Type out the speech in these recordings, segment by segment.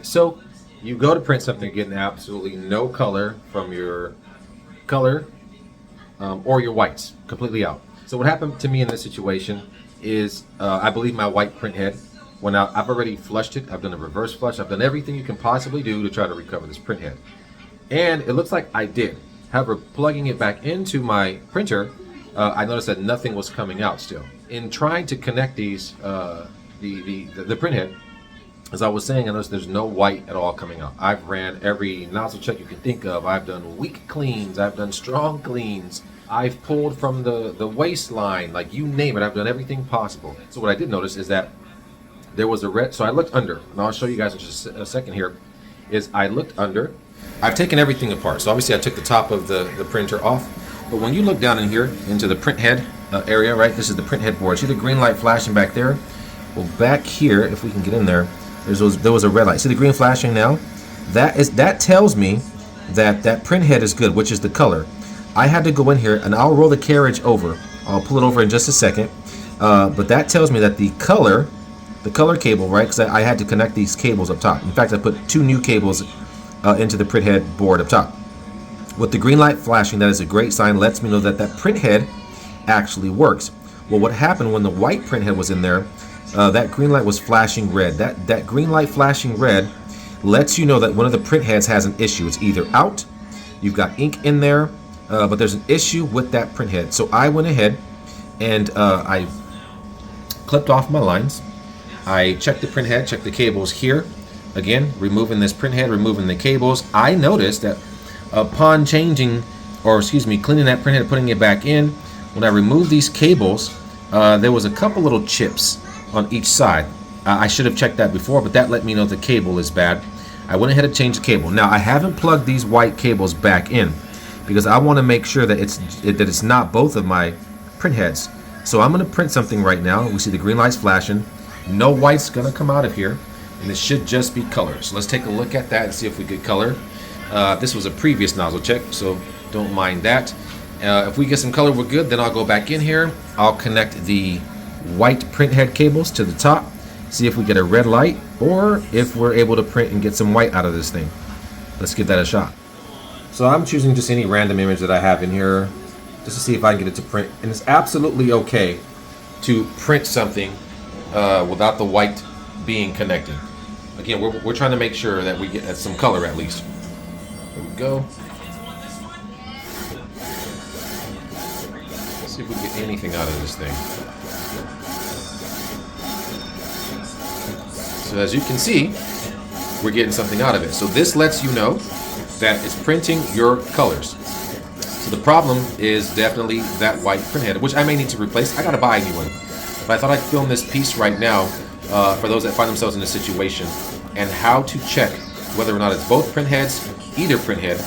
So you go to print something, getting absolutely no color from your color or your whites, completely out. So what happened to me in this situation is I believe my white print head went out. I've already flushed it. I've done a reverse flush. I've done everything you can possibly do to try to recover this print head. And it looks like I did. However, plugging it back into my printer, I noticed that nothing was coming out still. In trying to connect these, the print head, as I was saying, I noticed there's no white at all coming out. I've ran every nozzle check you can think of. I've done weak cleans. I've done strong cleans. I've pulled from the waistline, like you name it. I've done everything possible. So what I did notice is that there was a red, so I looked under, and I'll show you guys in just a second here, is I looked under. I've taken everything apart. So obviously I took the top of the printer off, but when you look down in here into the print head area, right, this is the print head board. See the green light flashing back there? Well, back here, if we can get in there, there was a red light. See the green flashing now? That tells me that that print head is good, which is the color. I had to go in here, and I'll roll the carriage over. I'll pull it over in just a second. But that tells me that the color cable, right? Because I had to connect these cables up top. In fact, I put 2 new cables into the print head board up top. With the green light flashing, that is a great sign. Lets me know that that print head actually works. Well, what happened when the white print head was in there? That green light was flashing red. That green light flashing red lets you know that one of the print heads has an issue. It's either out, you've got ink in there, but there's an issue with that print head. So I went ahead and I clipped off my lines. I checked the print head, checked the cables here. Again, removing this print head, removing the cables. I noticed that upon cleaning that print head, putting it back in, when I removed these cables, there was a couple little chips on each side. I should have checked that before, but that let me know the cable is bad. I went ahead and changed the cable. Now I haven't plugged these white cables back in because I want to make sure that it's not both of my print heads. So I'm going to print something right now. We see the green lights flashing. No white's going to come out of here, and it should just be color. So let's take a look at that and see if we get color. This was a previous nozzle check, so don't mind that. If we get some color, we're good. Then I'll go back in here. I'll connect the white print head cables to the top, see if we get a red light or if we're able to print and get some white out of this thing. Let's give that a shot. So I'm choosing just any random image that I have in here just to see if I can get it to print. And it's absolutely okay to print something without the white being connected. Again, we're trying to make sure that we get some color at least. There we go. Let's see if we can get anything out of this thing. So as you can see, we're getting something out of it. So this lets you know that it's printing your colors. So the problem is definitely that white print head, which I may need to replace. I gotta buy a new one. But I thought I'd film this piece right now for those that find themselves in this situation and how to check whether or not it's both print heads, either print head,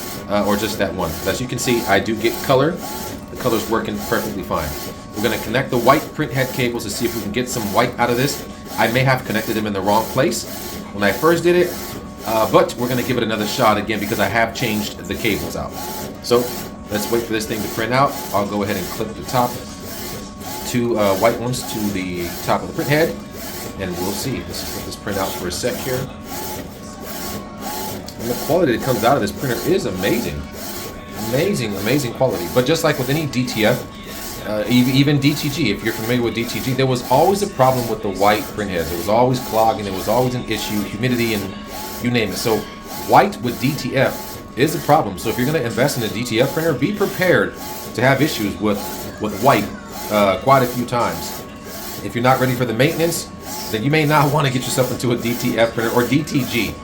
or just that one. As you can see, I do get color. The color's working perfectly fine. We're gonna connect the white print head cables to see if we can get some white out of this. I may have connected them in the wrong place when I first did it, but we're going to give it another shot again because I have changed the cables out. So let's wait for this thing to print out. I'll go ahead and clip the top 2 white ones to the top of the print head, and we'll see. Let's just let this print out for a sec here. And the quality that comes out of this printer is amazing. Amazing quality. But just like with any DTF, even DTG, if you're familiar with DTG, there was always a problem with the white print heads. There was always clogging, there was always an issue, humidity, and you name it. So white with DTF is a problem. So if you're going to invest in a DTF printer, be prepared to have issues with white quite a few times. If you're not ready for the maintenance, then you may not want to get yourself into a DTF printer or DTG,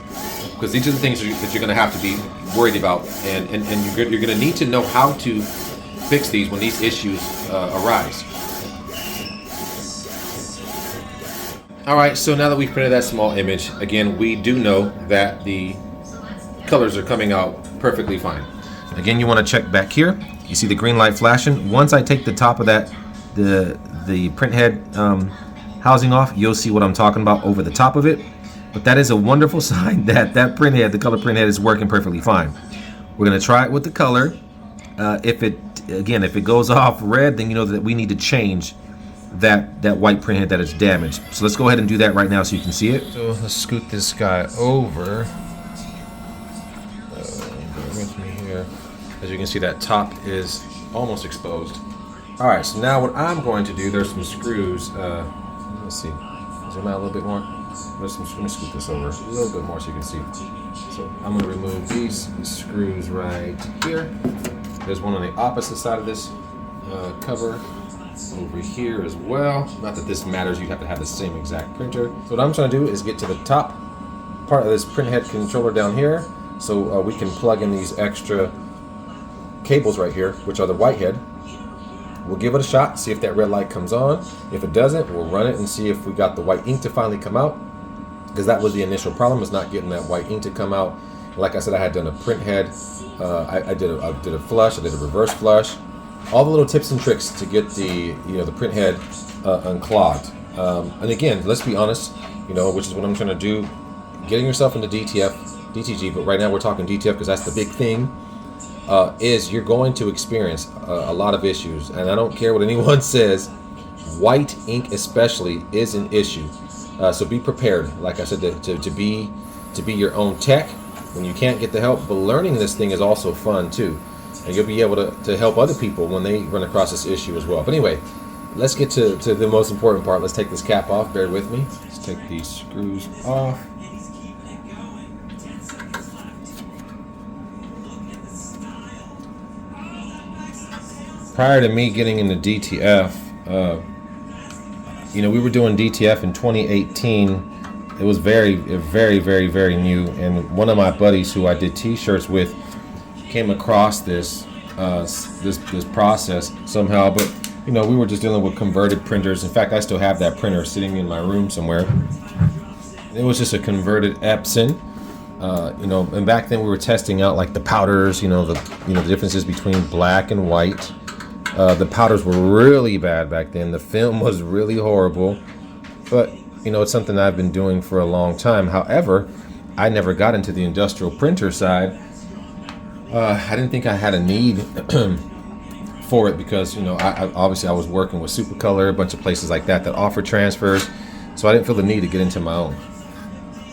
because these are the things that you're going to have to be worried about, and you're going to need to know how to fix these when these issues arise. Alright, so now that we've printed that small image, again, we do know that the colors are coming out perfectly fine. Again, you want to check back here. You see the green light flashing. Once I take the top of that, the print head housing off, you'll see what I'm talking about over the top of it. But that is a wonderful sign that that print head, the color print head, is working perfectly fine. We're going to try it with the color. If it goes off red, then you know that we need to change that white printhead that is damaged. So let's go ahead and do that right now so you can see it. So let's scoot this guy over. Bear with me here. As you can see, that top is almost exposed. All right, so now what I'm going to do, there's some screws. Let's see, zoom out a little bit more. Let me scoot this over a little bit more so you can see. So I'm going to remove these screws right here. There's one on the opposite side of this cover over here as well. Not that this matters, you have to have the same exact printer. So what I'm trying to do is get to the top part of this printhead controller down here, so we can plug in these extra cables right here, which are the white head. We'll give it a shot, see if that red light comes on. If it doesn't, we'll run it and see if we got the white ink to finally come out, because that was the initial problem, is not getting that white ink to come out. Like I said, I had done a printhead. I did a flush. I did a reverse flush. All the little tips and tricks to get the the printhead unclogged. And again, let's be honest, which is what I'm trying to do, getting yourself into DTF, DTG. But right now we're talking DTF because that's the big thing. Is you're going to experience a lot of issues, and I don't care what anyone says. White ink especially is an issue. So be prepared. Like I said, to be your own tech when you can't get the help. But learning this thing is also fun too, and you'll be able to help other people when they run across this issue as well. But anyway, let's get to the most important part. Let's take this cap off. Bear with me. Let's take these screws off. Prior to me getting into DTF, we were doing DTF in 2018. It was very, very new. And one of my buddies who I did T-shirts with came across this process somehow. But we were just dealing with converted printers. In fact, I still have that printer sitting in my room somewhere. It was just a converted Epson. And back then we were testing out like the powders. The differences between black and white. The powders were really bad back then. The film was really horrible, but it's something I've been doing for a long time. However, I never got into the industrial printer side. I didn't think I had a need for it because I obviously I was working with Supercolor, a bunch of places like that offer transfers, so I didn't feel the need to get into my own.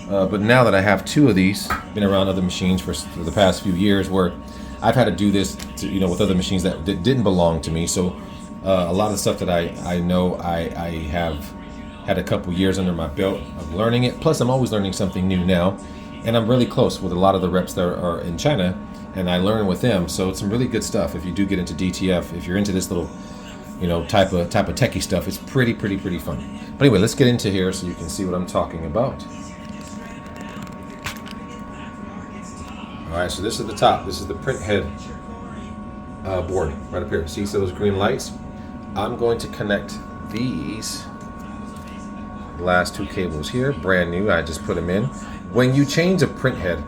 But now that I have two of these, been around other machines for the past few years, where I've had to do this with other machines that didn't belong to me. So a lot of the stuff that I know I have had a couple years under my belt of learning it. Plus I'm always learning something new now, and I'm really close with a lot of the reps that are in China, and I learn with them. So it's some really good stuff. If you do get into DTF, if you're into this little type of techie stuff, it's pretty fun. But anyway, let's get into here so you can see what I'm talking about. Alright, so this is the top. This is the printhead board right up here. See those green lights? I'm going to connect these last two cables here, brand new. I just put them in. When you change a printhead,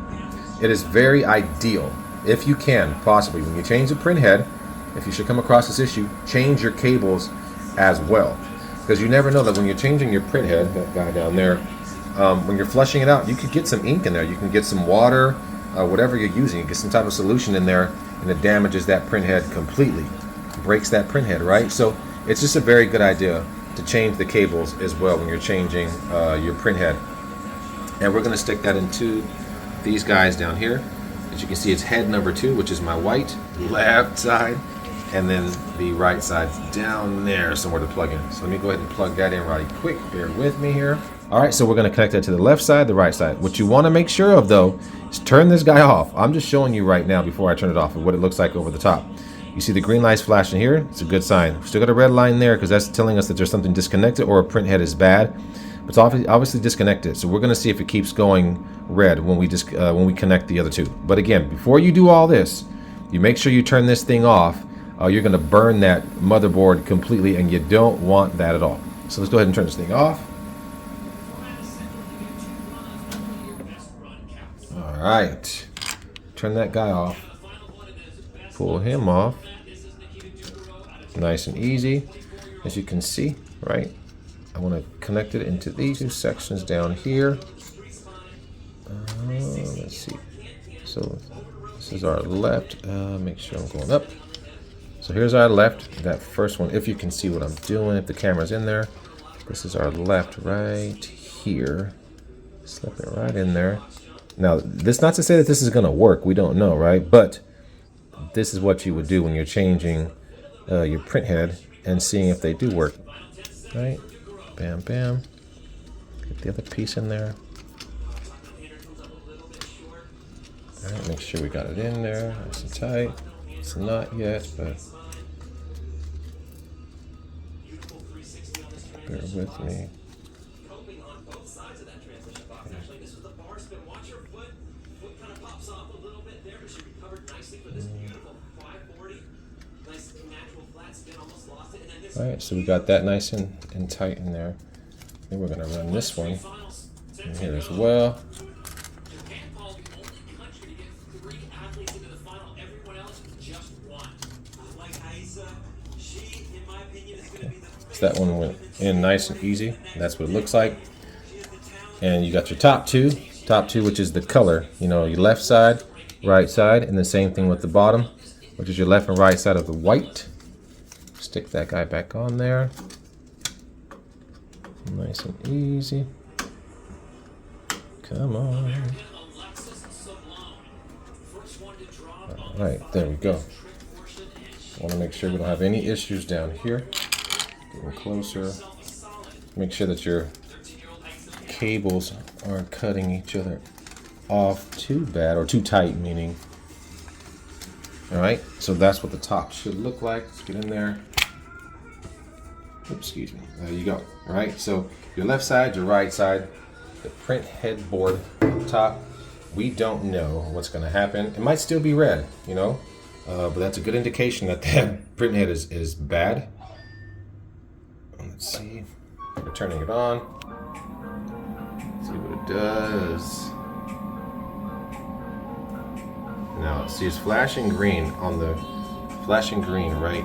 it is very ideal, if you can, possibly, when you change a printhead, if you should come across this issue, change your cables as well. Because you never know that when you're changing your printhead, that guy down there, when you're flushing it out, you could get some ink in there. You can get some water, whatever you're using, you get some type of solution in there, and it damages that printhead completely, breaks that printhead, right? So it's just a very good idea to change the cables as well when you're changing your printhead. And we're going to stick that into these guys down here. As you can see, it's head number 2, which is my white left side, and then the right side's down there somewhere to plug in. So let me go ahead and plug that in right quick. Bear with me here. All right, so we're going to connect that to the left side, the right side. What you want to make sure of, though, is turn this guy off. I'm just showing you right now before I turn it off of what it looks like over the top. You see the green lights flashing here? It's a good sign. Still got a red line there because that's telling us that there's something disconnected or a printhead is bad. But it's obviously disconnected. So we're going to see if it keeps going red when we connect the other two. But again, before you do all this, you make sure you turn this thing off. You're going to burn that motherboard completely, and you don't want that at all. So let's go ahead and turn this thing off. Alright, turn that guy off, pull him off, nice and easy. As you can see, right, I want to connect it into these two sections down here. Let's see, so this is our left, make sure I'm going up. So here's our left, that first one, if you can see what I'm doing, if the camera's in there. This is our left right here. Slip it right in there. Now, this not to say that this is gonna work, we don't know, right? But this is what you would do when you're changing your print head and seeing if they do work, right? Bam, bam. Get the other piece in there. All right, make sure we got it in there, nice and tight. It's not yet, but bear with me. All right, so we got that nice and tight in there. Then we're gonna run this one in here as well. So that one went in nice and easy. That's what it looks like. And you got your top two, which is the color. You know, your left side, right side, and the same thing with the bottom, which is your left and right side of the white. Stick that guy back on there. Nice and easy. Come on. All right, there we go. Want to make sure we don't have any issues down here. Getting closer. Make sure that your cables aren't cutting each other off too bad, or too tight, meaning. All right, so that's what the top should look like. Let's get in there. Oops, excuse me. There you go. All right, so your left side, your right side, the print head board up top. We don't know what's going to happen. It might still be red, you know, but that's a good indication that that print head is bad. Let's see. We're turning it on. Let's see what it does. Now, see, it's flashing green on the flashing green right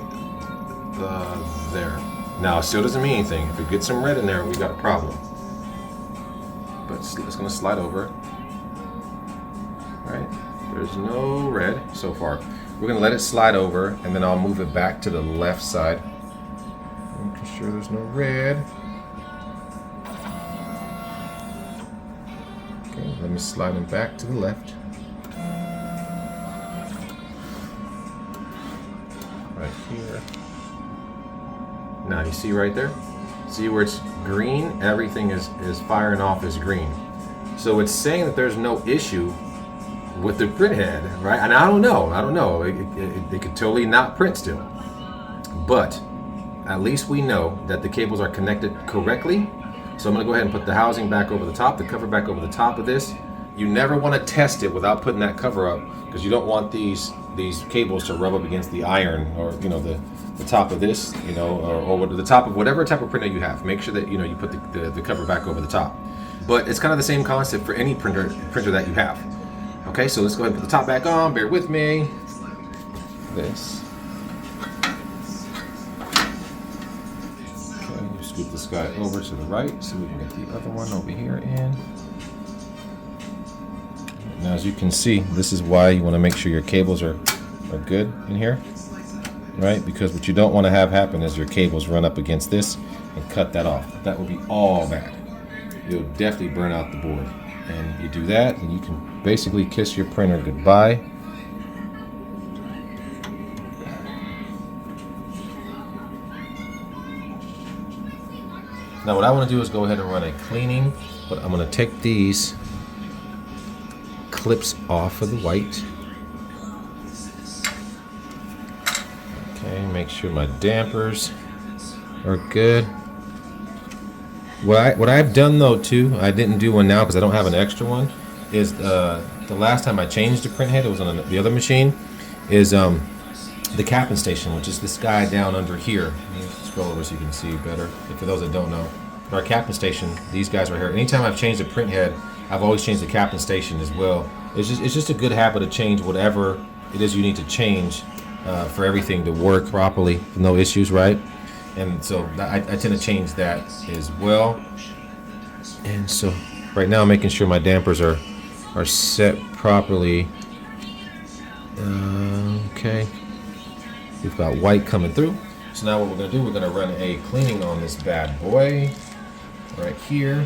there. Now, it still doesn't mean anything. If we get some red in there, we got a problem. But it's going to slide over. All right, there's no red so far. We're going to let it slide over, and then I'll move it back to the left side. Making sure there's no red. Okay, let me slide him back to the left. Right here. Now you see right there? See where it's green? Everything is firing off as green. So it's saying that there's no issue with the print head, right? And I don't know. It could totally not print still. But at least we know that the cables are connected correctly. So I'm gonna go ahead and put the housing back over the top, the cover back over the top of this. You never wanna test it without putting that cover up, because you don't want these cables to rub up against the iron, or you know, the top of this, you know, or the top of whatever type of printer you have. Make sure that you know you put the cover back over the top. But it's kind of the same concept for any printer that you have. Okay, so let's go ahead and put the top back on. Bear with me. This. Okay, scoop this guy over to the right so we can get the other one over here in. Now, as you can see, this is why you want to make sure your cables are good in here, right? Because what you don't want to have happen is your cables run up against this and cut that off. That would be all bad. You'll definitely burn out the board. And you do that, and you can basically kiss your printer goodbye. Now, what I want to do is go ahead and run a cleaning, but I'm going to take these clips off of the white. Okay, make sure my dampers are good. What I've done though too, I didn't do one now because I don't have an extra one, is the last time I changed the print head, it was on the other machine, is the capping station, which is this guy down under here. Let me scroll over so you can see better. And for those that don't know, our capping station, these guys right here. Anytime I've changed a print head, I've always changed the capping station as well. It's just a good habit to change whatever it is you need to change for everything to work properly, no issues, right? And so I tend to change that as well. And so right now I'm making sure my dampers are set properly. Okay. We've got white coming through. So now what we're going to do, we're going to run a cleaning on this bad boy right here.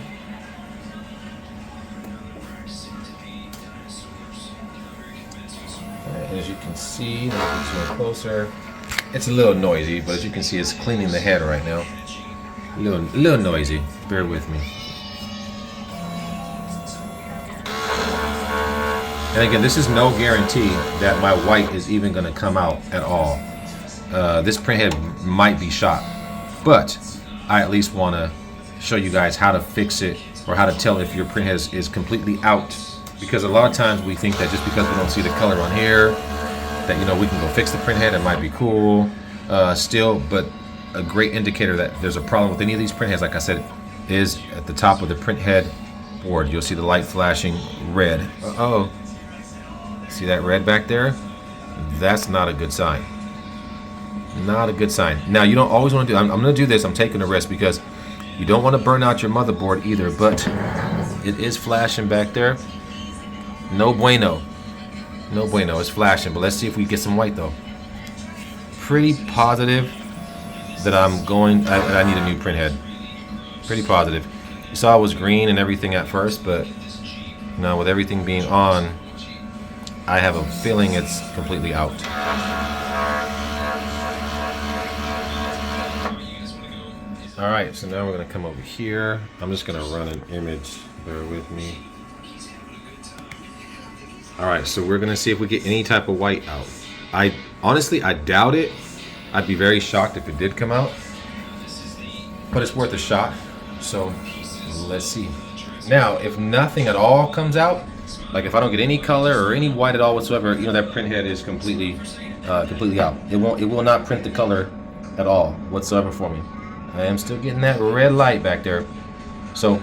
Alright, as you can see, let me get you closer. It's a little noisy, but as you can see, it's cleaning the head right now. A little noisy. Bear with me. And again, this is no guarantee that my white is even going to come out at all. This printhead might be shot, but I at least want to show you guys how to fix it, or how to tell if your printhead is completely out. Because a lot of times we think that just because we don't see the color on here, that, you know, we can go fix the printhead. It might be cool still, but a great indicator that there's a problem with any of these printheads, like I said, is at the top of the printhead board. You'll see the light flashing red. Uh-oh. See that red back there? That's not a good sign. Not a good sign. Now, you don't always want to do, I'm going to do this, I'm taking a risk because you don't want to burn out your motherboard either, but it is flashing back there. No bueno. No bueno, it's flashing, but let's see if we get some white though. Pretty positive that I need a new printhead. Pretty positive. You saw it was green and everything at first, but now with everything being on, I have a feeling it's completely out. Alright, so now we're going to come over here. I'm just going to run an image. Bear with me. Alright, so we're going to see if we get any type of white out. Honestly, I doubt it. I'd be very shocked if it did come out. But it's worth a shot. So, let's see. Now, if nothing at all comes out, like if I don't get any color or any white at all whatsoever, you know, that printhead is completely out. It will not print the color at all whatsoever for me. I am still getting that red light back there. So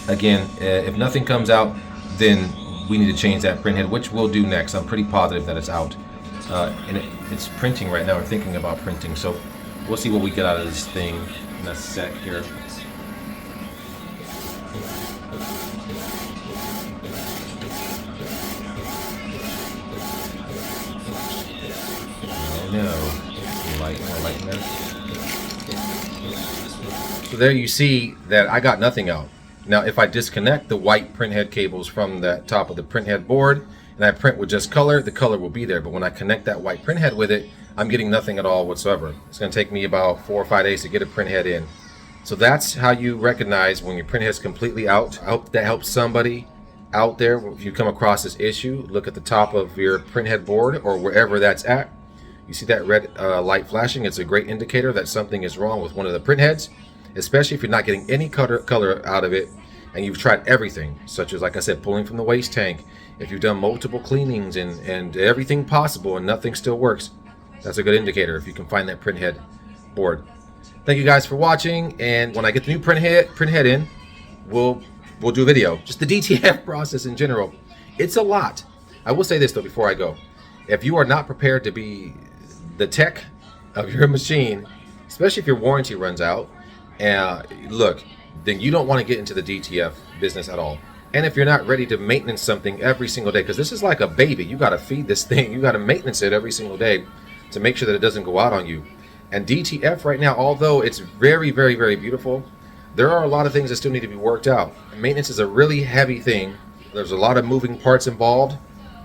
again, if nothing comes out, then we need to change that printhead, which we'll do next. I'm pretty positive that it's out, and it's printing right now. We're thinking about printing, so we'll see what we get out of this thing in a sec here. No, light in there. So there you see that I got nothing out. Now if I disconnect the white printhead cables from the top of the printhead board and I print with just color, the color will be there. But when I connect that white printhead with it, I'm getting nothing at all whatsoever. It's going to take me about 4 or 5 days to get a printhead in. So that's how you recognize when your printhead is completely out. I hope that helps somebody out there. If you come across this issue, look at the top of your printhead board or wherever that's at. You see that red light flashing? It's a great indicator that something is wrong with one of the printheads, especially if you're not getting any color out of it and you've tried everything, such as, like I said, pulling from the waste tank. If you've done multiple cleanings and everything possible and nothing still works, that's a good indicator if you can find that printhead board. Thank you guys for watching, and when I get the new printhead in, we'll do a video. Just the DTF process in general. It's a lot. I will say this though before I go. If you are not prepared to be the tech of your machine, especially if your warranty runs out, look, then you don't want to get into the DTF business at all. And if you're not ready to maintenance something every single day, because this is like a baby, you got to feed this thing, you got to maintenance it every single day to make sure that it doesn't go out on you. And DTF right now, although it's very, very, very beautiful, there are a lot of things that still need to be worked out. Maintenance is a really heavy thing. There's a lot of moving parts involved.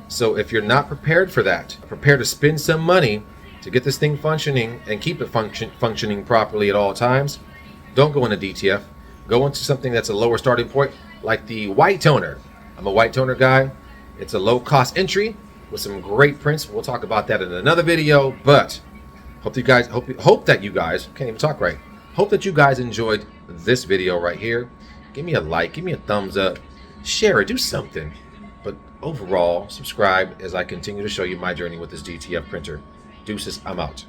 So if you're not prepared for that, prepare to spend some money to get this thing functioning and keep it functioning properly at all times, don't go into DTF. Go into something that's a lower starting point, like the white toner. I'm a white toner guy. It's a low cost entry with some great prints. We'll talk about that in another video, but hope that you guys can't even talk right. Hope that you guys enjoyed this video right here. Give me a like, give me a thumbs up, share it, do something. But overall, subscribe as I continue to show you my journey with this DTF printer. Deuces, I'm out.